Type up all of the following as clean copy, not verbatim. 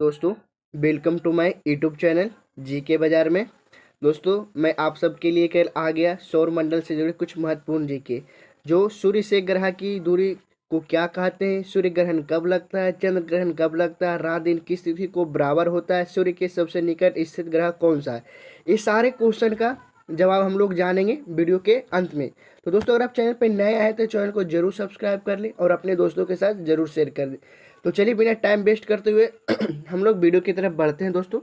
दोस्तों, welcome to my YouTube channel GK Bazaar में। दोस्तों, मैं आप सबके लिए कल आ गया सौर मंडल से जुड़े कुछ महत्वपूर्ण जीके। जो सूर्य से ग्रह की दूरी को क्या कहते हैं, सूर्य ग्रहण कब लगता है, चंद्र ग्रहण कब लगता है, रात दिन किस तिथि को बराबर होता है, सूर्य के सबसे निकट स्थित ग्रह कौन सा है, इस सारे क्वेश्चन का जवाब हम लोग जानेंगे वीडियो के अंत में। तो दोस्तों, अगर आप चैनल पर नए आए तो चैनल को जरूर सब्सक्राइब कर लें और अपने दोस्तों के साथ जरूर शेयर कर दें। तो चलिए बिना टाइम वेस्ट करते हुए हम लोग वीडियो की तरफ बढ़ते हैं दोस्तों।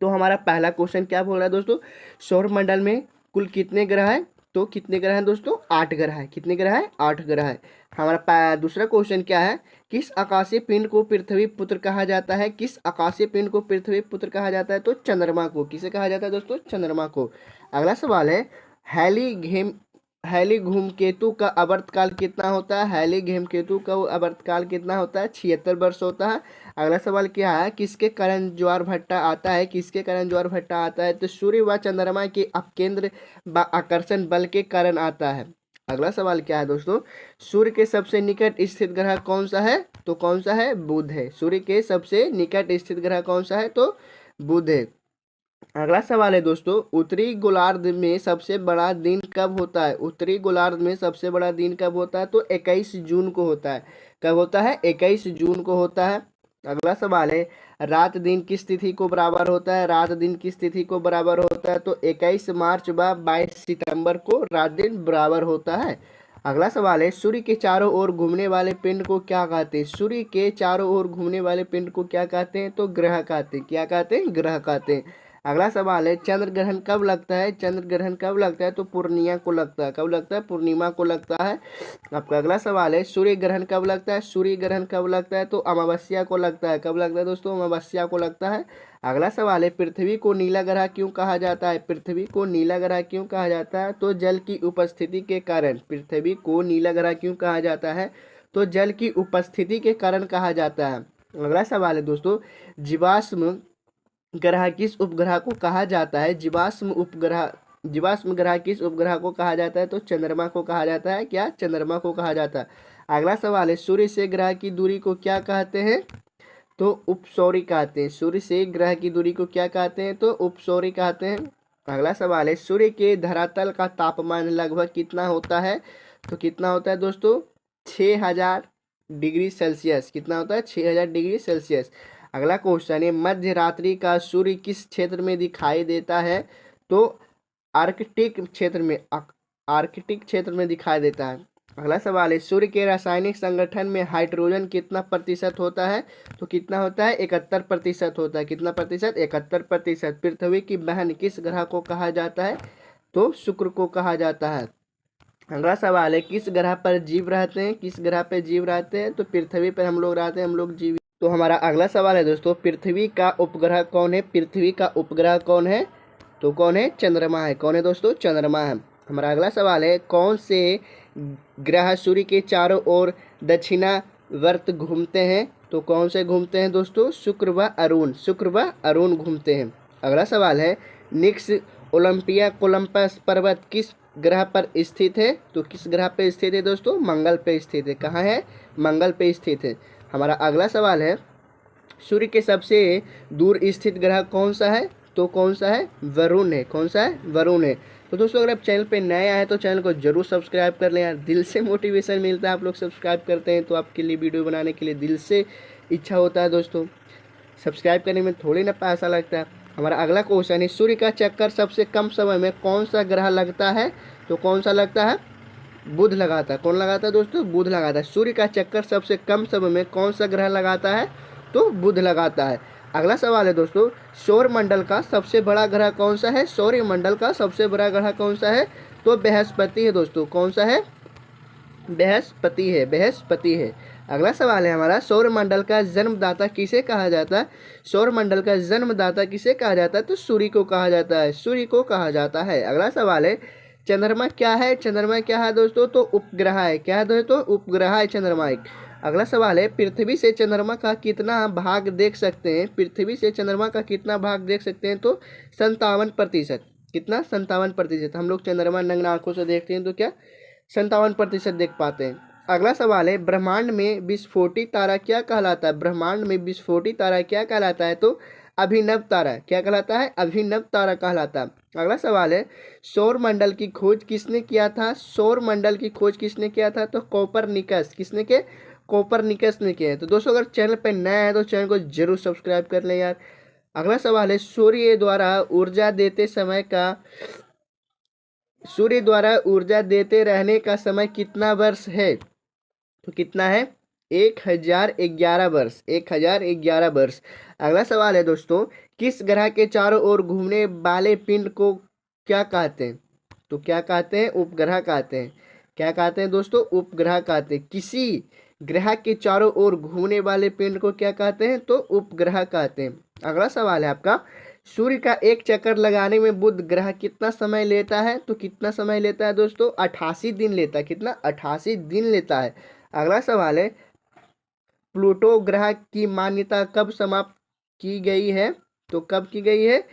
तो हमारा पहला क्वेश्चन क्या बोल रहा है दोस्तों, सौर मंडल में कुल कितने ग्रह हैं? तो कितने ग्रह हैं दोस्तों? 8 ग्रह है। कितने ग्रह है? 8 ग्रह है। हमारा दूसरा क्वेश्चन क्या है, किस आकाशीय पिंड को पृथ्वी पुत्र कहा जाता है? किस आकाशीय पिंड को पृथ्वी पुत्र कहा जाता है? तो चंद्रमा को। किसे कहा जाता है दोस्तों? चंद्रमा को। अगला सवाल है, हैली धूमकेतु का आवर्तकाल कितना होता है? हैली धूमकेतु का आवर्तकाल कितना होता है? 76 वर्ष होता है। अगला सवाल क्या है, किसके कारण ज्वार भट्टा आता है? किसके कारण ज्वार भट्टा आता है? तो सूर्य व चंद्रमा के अपकेंद्र व आकर्षण बल के कारण आता है। अगला सवाल क्या है दोस्तों, सूर्य के सबसे निकट स्थित ग्रह कौन सा है? तो कौन सा है? बुध है। सूर्य के सबसे निकट स्थित ग्रह कौन सा है? तो बुध है। अगला सवाल है दोस्तों, उत्तरी गोलार्ध में सबसे बड़ा दिन कब होता है? उत्तरी गोलार्ध में सबसे बड़ा दिन कब होता है? तो 21 जून को होता है। कब होता है? 21 जून को होता है। अगला सवाल है, रात दिन किस तिथि को बराबर होता है? रात दिन किस तिथि को बराबर होता है? तो 21 मार्च व 22 सितंबर को रात दिन बराबर होता है। अगला सवाल है, सूर्य के चारों ओर घूमने वाले पिंड को क्या कहते हैं? सूर्य के चारों ओर घूमने वाले पिंड को क्या कहते हैं? तो ग्रह कहते हैं। क्या कहते हैं? ग्रह कहते हैं। अगला सवाल है, चंद्र ग्रहण कब लगता है? चंद्र ग्रहण कब लगता है? तो पूर्णिमा को लगता है। कब लगता है? पूर्णिमा को लगता है। आपका अगला सवाल है, सूर्य ग्रहण कब लगता है? सूर्य ग्रहण कब लगता है? तो अमावस्या को लगता है। कब लगता है दोस्तों? अमावस्या को लगता है। अगला सवाल है, पृथ्वी को नीला ग्रह क्यों कहा जाता है? पृथ्वी को नीला ग्रह क्यों कहा जाता है? तो जल की उपस्थिति के कारण। पृथ्वी को नीला ग्रह क्यों कहा जाता है? तो जल की उपस्थिति के कारण कहा जाता है। अगला सवाल है दोस्तों, जीवाश्म ग्रह किस उपग्रह को कहा जाता है? जीवाश्म ग्रह किस उपग्रह को कहा जाता है? तो चंद्रमा को कहा जाता है। क्या? चंद्रमा को कहा जाता है। अगला सवाल है, सूर्य से ग्रह की दूरी को क्या कहते हैं? तो उपसौरी कहते हैं। सूर्य से ग्रह की दूरी को क्या कहते हैं? तो उपसौरी कहते हैं। अगला सवाल है, सूर्य के धरातल का तापमान लगभग कितना होता है? तो कितना होता है दोस्तों? 6000 डिग्री सेल्सियस। कितना होता है? 6000 डिग्री सेल्सियस। अगला क्वेश्चन है, मध्य रात्रि का सूर्य किस क्षेत्र में दिखाई देता है? तो आर्कटिक क्षेत्र में दिखाई देता है। अगला सवाल है, सूर्य के रासायनिक संगठन में हाइड्रोजन कितना प्रतिशत होता है? तो कितना होता है? 71% होता है। कितना प्रतिशत? 71%। पृथ्वी की बहन किस ग्रह को कहा जाता है? तो शुक्र को कहा जाता है। अगला सवाल है, किस ग्रह पर जीव रहते हैं? किस ग्रह पर जीव रहते हैं? तो पृथ्वी पर हम लोग रहते हैं, हम लोग जीव। तो हमारा अगला सवाल है दोस्तों, पृथ्वी का उपग्रह कौन है? पृथ्वी का उपग्रह कौन है? तो कौन है? चंद्रमा है। कौन है दोस्तों? चंद्रमा है। हमारा अगला सवाल है, कौन से ग्रह सूर्य के चारों ओर दक्षिणावर्त घूमते हैं? तो कौन से घूमते हैं दोस्तों? शुक्र व अरुण। शुक्र व अरुण घूमते हैं। अगला सवाल है, निक्स ओलंपिया कोलंपस पर्वत किस ग्रह पर स्थित है? तो किस ग्रह पर स्थित है दोस्तों? मंगल पे स्थित है। कहाँ है? मंगल पे स्थित है। हमारा अगला सवाल है, सूर्य के सबसे दूर स्थित ग्रह कौन सा है? तो कौन सा है? वरुण है। कौन सा है? वरुण है। तो दोस्तों, अगर आप चैनल पे नए आए तो चैनल को जरूर सब्सक्राइब कर लें यार, दिल से मोटिवेशन मिलता है। आप लोग सब्सक्राइब करते हैं तो आपके लिए वीडियो बनाने के लिए दिल से इच्छा होता है दोस्तों। सब्सक्राइब करने में थोड़ी ना पैसा लगता है। हमारा अगला क्वेश्चन है, सूर्य का चक्कर सबसे कम समय में कौन सा ग्रह लगता है? तो कौन सा लगता है? बुध लगाता है। कौन लगाता है दोस्तों? बुध लगाता है। सूर्य का चक्कर सबसे कम समय में कौन सा ग्रह लगाता है? तो बुध लगाता है। अगला सवाल है दोस्तों, सौर मंडल का सबसे बड़ा ग्रह कौन सा है? सौर मंडल का सबसे बड़ा ग्रह कौन सा है? तो बृहस्पति है दोस्तों। कौन सा है? बृहस्पति है। बृहस्पति है। अगला सवाल है हमारा, सौर मंडल का जन्मदाता किसे कहा जाता है? सौर मंडल का जन्मदाता किसे कहा जाता है? तो सूर्य को कहा जाता है। सूर्य को कहा जाता है। अगला सवाल है, चंद्रमा क्या है? चंद्रमा क्या है दोस्तों? तो उपग्रह है। क्या है दोस्तों? उपग्रह है चंद्रमा एक। अगला सवाल है, पृथ्वी से चंद्रमा का कितना भाग देख सकते हैं? पृथ्वी से चंद्रमा का कितना भाग देख सकते हैं? तो 57%। कितना? 57%। हम लोग चंद्रमा नग्न आंखों से देखते हैं तो क्या 57% देख पाते हैं। अगला सवाल है, ब्रह्मांड में विस्फोटी तारा क्या कहलाता है? ब्रह्मांड में विस्फोटी तारा क्या कहलाता है? तो अभिनव तारा। क्या कहलाता है? अभिनव तारा कहलाता है। अगला सवाल है, सौर मंडल की खोज किसने किया था? सौर मंडल की खोज किसने किया था? तो कोपरनिकस। किसने के? कोपरनिकस ने किया है। तो दोस्तों अगर चैनल पर नया है तो चैनल को जरूर सब्सक्राइब कर लें यार। अगला सवाल है, सूर्य द्वारा ऊर्जा देते रहने का समय कितना वर्ष है? तो कितना है? 1011 वर्ष। 1011 वर्ष। अगला सवाल है दोस्तों, किस ग्रह के चारों ओर घूमने वाले पिंड को क्या कहते हैं? तो क्या कहते हैं? उपग्रह कहते हैं। क्या कहते हैं दोस्तों? उपग्रह कहते हैं। किसी ग्रह के चारों ओर घूमने वाले पिंड को क्या कहते हैं? तो उपग्रह कहते हैं। अगला सवाल है आपका, सूर्य का एक चक्कर लगाने में बुध ग्रह कितना समय लेता है? तो कितना समय लेता है दोस्तों? 88 दिन लेता है। कितना? 88 दिन लेता है। अगला सवाल है, प्लूटो ग्रह की मान्यता कब समाप्त की गई है? तो कब की गई है?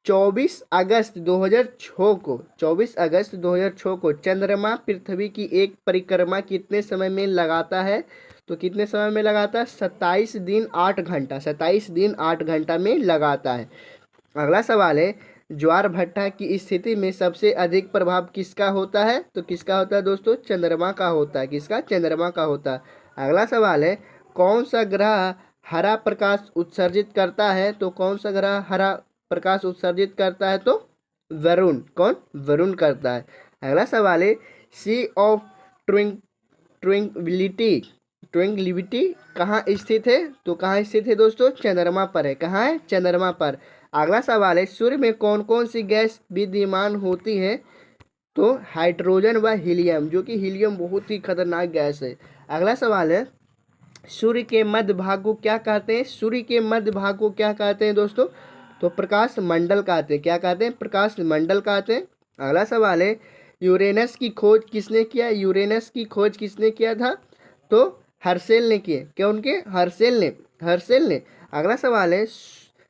24 अगस्त 2006 को। 24 अगस्त 2006 को। चंद्रमा पृथ्वी की एक परिक्रमा कितने समय में लगाता है? तो कितने समय में लगाता है? 27 दिन 8 घंटा। 27 दिन 8 घंटा में लगाता है। अगला सवाल है, ज्वार भट्टा की स्थिति में सबसे अधिक प्रभाव किसका होता है? तो किसका होता है दोस्तों? चंद्रमा का होता है। किसका? चंद्रमा का होता है। अगला सवाल है, कौन सा ग्रह हरा प्रकाश उत्सर्जित करता है? तो कौन सा ग्रह हरा प्रकाश उत्सर्जित करता है? तो वरुण। कौन? वरुण करता है। अगला सवाल है, सी ऑफ ट्विंगलिटी ट्विंगलिटी कहाँ स्थित है? तो कहाँ स्थित है दोस्तों? चंद्रमा पर है। कहाँ है? चंद्रमा पर। अगला सवाल है, सूर्य में कौन कौन सी गैस विद्यमान होती है? तो हाइड्रोजन व हीलियम, जो कि हीलियम बहुत ही खतरनाक गैस है। अगला सवाल है, सूर्य के मध्य भाग को क्या कहते हैं? सूर्य के मध्य भाग को क्या कहते हैं दोस्तों? तो प्रकाश मंडल कहते हैं। क्या कहते हैं? प्रकाश मंडल कहते हैं। अगला सवाल है, यूरेनस की खोज किसने किया? यूरेनस की खोज किसने किया था? तो हर्शेल ने किए। क्या उनके? हर्शेल ने। अगला सवाल है,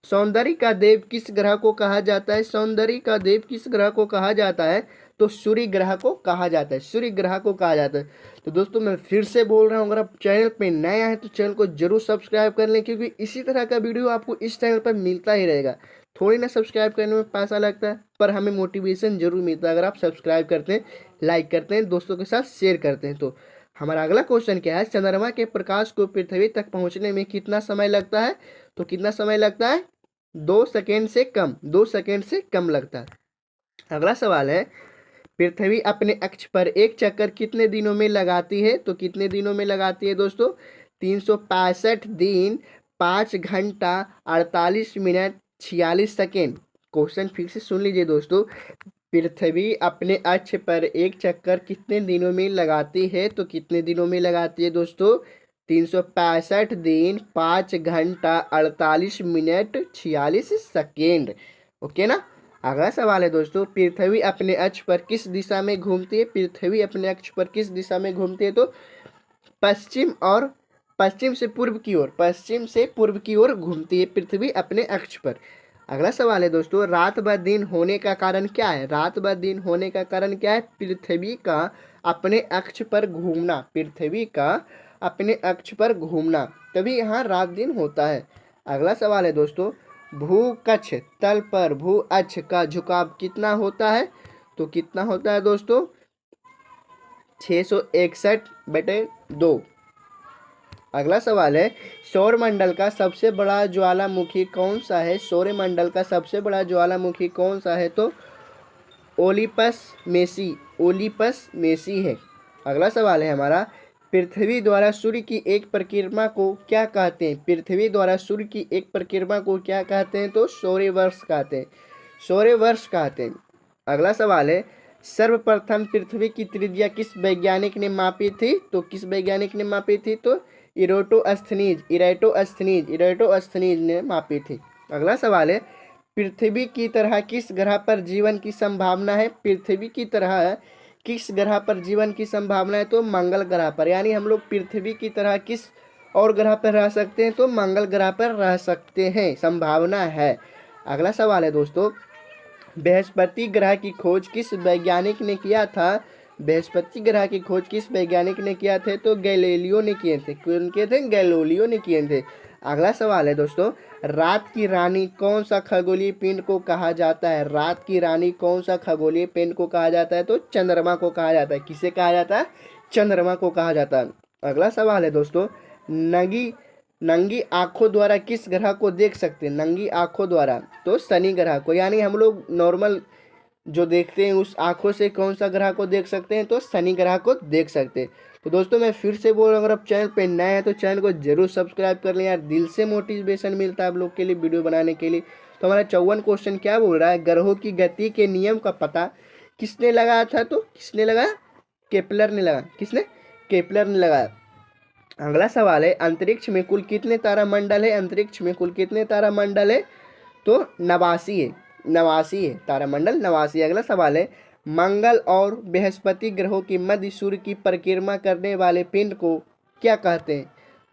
सौंदर्य का देव किस ग्रह को कहा जाता है? सौंदर्य का देव किस ग्रह को कहा जाता है? तो सूर्य ग्रह को कहा जाता है। सूर्य ग्रह को कहा जाता है। तो दोस्तों मैं फिर से बोल रहा हूँ, अगर आप चैनल पे नए आए तो चैनल को जरूर सब्सक्राइब कर लें, क्योंकि इसी तरह का वीडियो आपको इस चैनल पर मिलता ही रहेगा। थोड़ी ना सब्सक्राइब करने में पैसा लगता है, पर हमें मोटिवेशन जरूर मिलता है अगर आप सब्सक्राइब करते हैं, लाइक करते हैं, दोस्तों के साथ शेयर करते हैं। तो हमारा अगला क्वेश्चन क्या है, चंद्रमा के प्रकाश को पृथ्वी तक पहुँचने में कितना समय लगता है? तो कितना समय लगता है? 2 सेकेंड से कम। 2 सेकेंड से कम लगता है। अगला सवाल है, पृथ्वी अपने अक्ष पर एक चक्कर कितने दिनों में लगाती है? तो कितने दिनों में लगाती है दोस्तों? 365 दिन 5 घंटा 48 मिनट 46 सेकेंड। क्वेश्चन फिर से सुन लीजिए दोस्तों, पृथ्वी अपने अक्ष पर एक चक्कर कितने दिनों में लगाती है? तो कितने दिनों में लगाती है दोस्तों? 365 दिन 5 घंटा 48 मिनट 46 सेकेंड। ओके ना। अगला सवाल है दोस्तों, पृथ्वी अपने अक्ष पर किस दिशा में घूमती है? पृथ्वी अपने अक्ष पर किस दिशा में घूमती है? तो पश्चिम से पूर्व की ओर। पश्चिम से पूर्व की ओर घूमती है पृथ्वी अपने अक्ष पर। अगला सवाल है दोस्तों, रात व दिन होने का कारण क्या है? रात व दिन होने का कारण क्या है? पृथ्वी का अपने अक्ष पर घूमना। पृथ्वी का अपने अक्ष पर घूमना, तभी यहाँ रात दिन होता है। अगला सवाल है दोस्तों, भूकक्ष तल पर भू अक्ष का झुकाव कितना होता है? तो कितना होता है दोस्तों? 661/2। अगला सवाल है, सौरमंडल का सबसे बड़ा ज्वालामुखी कौन सा है? सौरमंडल का सबसे बड़ा ज्वालामुखी कौन सा है? तो ओलिपस मेसी है। अगला सवाल है हमारा, पृथ्वी द्वारा सूर्य की एक परिक्रमा को क्या कहते हैं? पृथ्वी द्वारा सूर्य की एक परिक्रमा को क्या कहते हैं? तो सौरवर्ष कहते हैं। सौरवर्ष कहते हैं। अगला सवाल है, सर्वप्रथम पृथ्वी की त्रिज्या किस वैज्ञानिक ने मापी थी? तो किस वैज्ञानिक ने मापी थी? तो इरेटोस्थनीज ने मापी थी। अगला सवाल है, पृथ्वी की तरह किस ग्रह पर जीवन की संभावना है? पृथ्वी की तरह किस ग्रह पर जीवन की संभावना है? तो मंगल ग्रह पर। यानी हम लोग पृथ्वी की तरह किस और ग्रह पर रह सकते हैं? तो मंगल ग्रह पर रह सकते हैं, संभावना है। अगला सवाल है दोस्तों, बृहस्पति ग्रह की खोज किस वैज्ञानिक ने किया था? बृहस्पति ग्रह की खोज किस वैज्ञानिक ने किया थे? तो गैलीलियो ने किए थे। कौन किए थे? गैलीलियो ने किए थे। अगला सवाल है दोस्तों, रात की रानी कौन सा खगोलीय पिंड को कहा जाता है? रात की रानी कौन सा खगोलीय पिंड को कहा जाता है? तो चंद्रमा को कहा जाता है। किसे कहा जाता है? चंद्रमा को कहा जाता है। अगला सवाल है दोस्तों, नंगी नंगी आंखों द्वारा किस ग्रह को देख सकते हैं? नंगी आंखों द्वारा तो शनि ग्रह को, यानी हम लोग नॉर्मल जो देखते हैं उस आंखों से कौन सा ग्रह को देख सकते हैं? तो शनि ग्रह को देख सकते हैं। तो दोस्तों मैं फिर से बोल रहा हूँ, अगर आप चैनल पे नए हैं तो चैनल को जरूर सब्सक्राइब कर लें यार, दिल से मोटिवेशन मिलता है आप लोग के लिए वीडियो बनाने के लिए। तो हमारा 54 क्वेश्चन क्या बोल रहा है? ग्रहों की गति के नियम का पता किसने लगाया था? तो किसने लगाया? केपलर ने लगाया। किसने? केपलर ने लगाया। अगला सवाल है, अंतरिक्ष में कुल कितने तारामंडल है? अंतरिक्ष में कुल कितने तारामंडल है? तो 89 है। 89 है तारामंडल, 89। अगला सवाल है, मंगल और बृहस्पति ग्रहों की मध्य सूर्य की परिक्रमा करने वाले पिंड को क्या कहते हैं?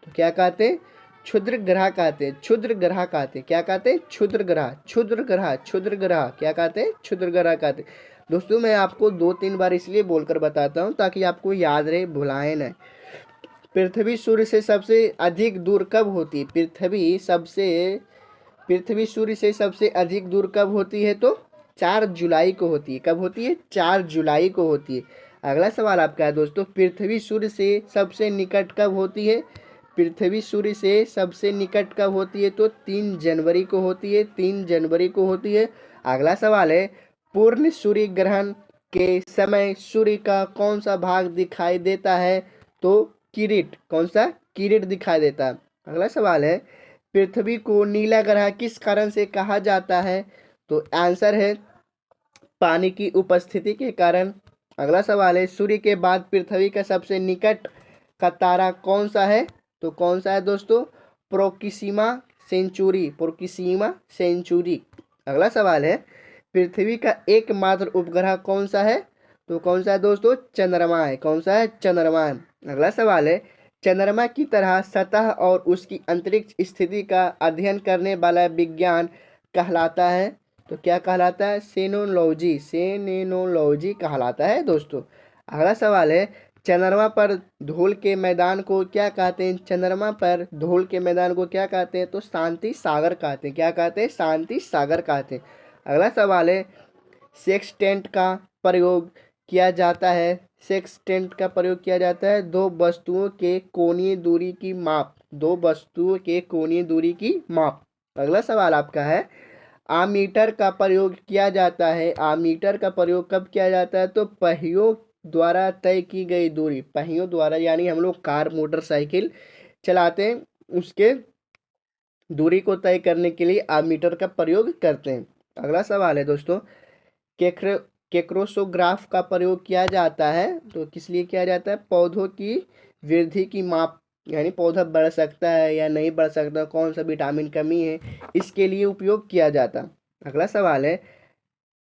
तो क्या कहते हैं? क्षुद्र ग्रह कहते हैं। क्षुद्र ग्रह कहते हैं। क्या कहते हैं? क्षुद्र ग्रह। क्षुद्र ग्रह, क्षुद्र ग्रह क्या कहते हैं? क्षुद्र ग्रह कहते हैं। दोस्तों मैं आपको 2-3 बार इसलिए बोलकर बताता हूँ ताकि आपको याद रहे, भुलाए न। पृथ्वी सूर्य से सबसे अधिक दूर कब होती है? पृथ्वी सूर्य से सबसे अधिक दूर कब होती है? तो 4 जुलाई को होती है। कब होती है? 4 जुलाई को होती है। अगला सवाल आपका है दोस्तों, पृथ्वी सूर्य से सबसे निकट कब होती है? पृथ्वी सूर्य से सबसे निकट कब होती है? तो 3 जनवरी को होती है। 3 जनवरी को होती है। अगला सवाल है, पूर्ण सूर्य ग्रहण के समय सूर्य का कौन सा भाग दिखाई देता है? तो किरीट। कौन सा? किरीट दिखाई देता है। अगला सवाल है, पृथ्वी को नीला ग्रह किस कारण से कहा जाता है? तो आंसर है पानी की उपस्थिति के कारण। अगला सवाल है, सूर्य के बाद पृथ्वी का सबसे निकट का तारा कौन सा है? तो कौन सा है दोस्तों? Proxima Centauri. Proxima Centauri. अगला सवाल है, पृथ्वी का एकमात्र उपग्रह कौन सा है? तो कौन सा है दोस्तों? चंद्रमा है। कौन सा है? चंद्रमा है। अगला सवाल है, चंद्रमा की तरह सतह और उसकी अंतरिक्ष स्थिति का अध्ययन करने वाला विज्ञान कहलाता है? तो क्या कहलाता है? सेनोलॉजी। सेनेनोलॉजी कहलाता है दोस्तों। अगला सवाल है, चंद्रमा पर धूल के मैदान को क्या कहते हैं? चंद्रमा पर धूल के मैदान को क्या कहते हैं? तो शांति सागर कहते हैं। क्या कहते हैं? शांति सागर कहते हैं। अगला सवाल है, सेक्सटेंट का प्रयोग किया जाता है। सेक्सटेंट का प्रयोग किया जाता है दो वस्तुओं के कोणीय दूरी की माप। दो वस्तुओं के कोणीय दूरी की माप। अगला सवाल आपका है, आमीटर का प्रयोग किया जाता है। आमीटर का प्रयोग कब किया जाता है? तो पहियों द्वारा तय की गई दूरी। पहियों द्वारा, यानी हम लोग कार मोटरसाइकिल चलाते हैं उसके दूरी को तय करने के लिए आमीटर का प्रयोग करते हैं। अगला सवाल है दोस्तों, केक्रोसोग्राफ का प्रयोग किया जाता है। तो किस लिए किया जाता है? पौधों की वृद्धि की माप, यानी पौधा बढ़ सकता है या नहीं बढ़ सकता, कौन सा विटामिन कमी है, इसके लिए उपयोग किया जाता। अगला सवाल है,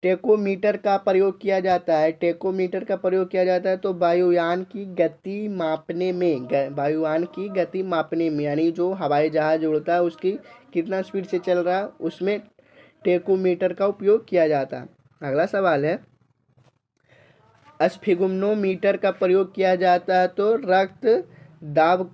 टेकोमीटर का प्रयोग किया जाता है। टेकोमीटर का प्रयोग किया जाता है तो वायुयान की गति मापने में। वायुयान की गति मापने में, यानी जो हवाई जहाज उड़ता है उसकी कितना स्पीड से चल रहा है, उसमें टेकोमीटर का उपयोग किया जाता है। अगला सवाल है, स्फिग्मोमीटर का प्रयोग किया जाता है तो रक्त दाब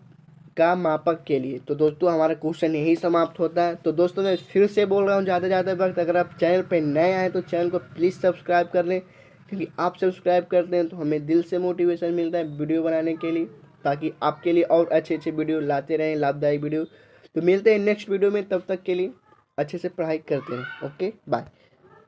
का मापक के लिए। तो दोस्तों हमारा क्वेश्चन यही समाप्त होता है। तो दोस्तों मैं फिर से बोल रहा हूँ जाते जाते वक्त, अगर आप चैनल पे नए आए तो चैनल को प्लीज़ सब्सक्राइब कर लें, क्योंकि आप सब्सक्राइब करते हैं तो हमें दिल से मोटिवेशन मिलता है वीडियो बनाने के लिए, ताकि आपके लिए और अच्छे अच्छे वीडियो लाते रहें, लाभदायक वीडियो। तो मिलते हैं नेक्स्ट वीडियो में, तब तक के लिए अच्छे से पढ़ाई करते रहें। Okay bye.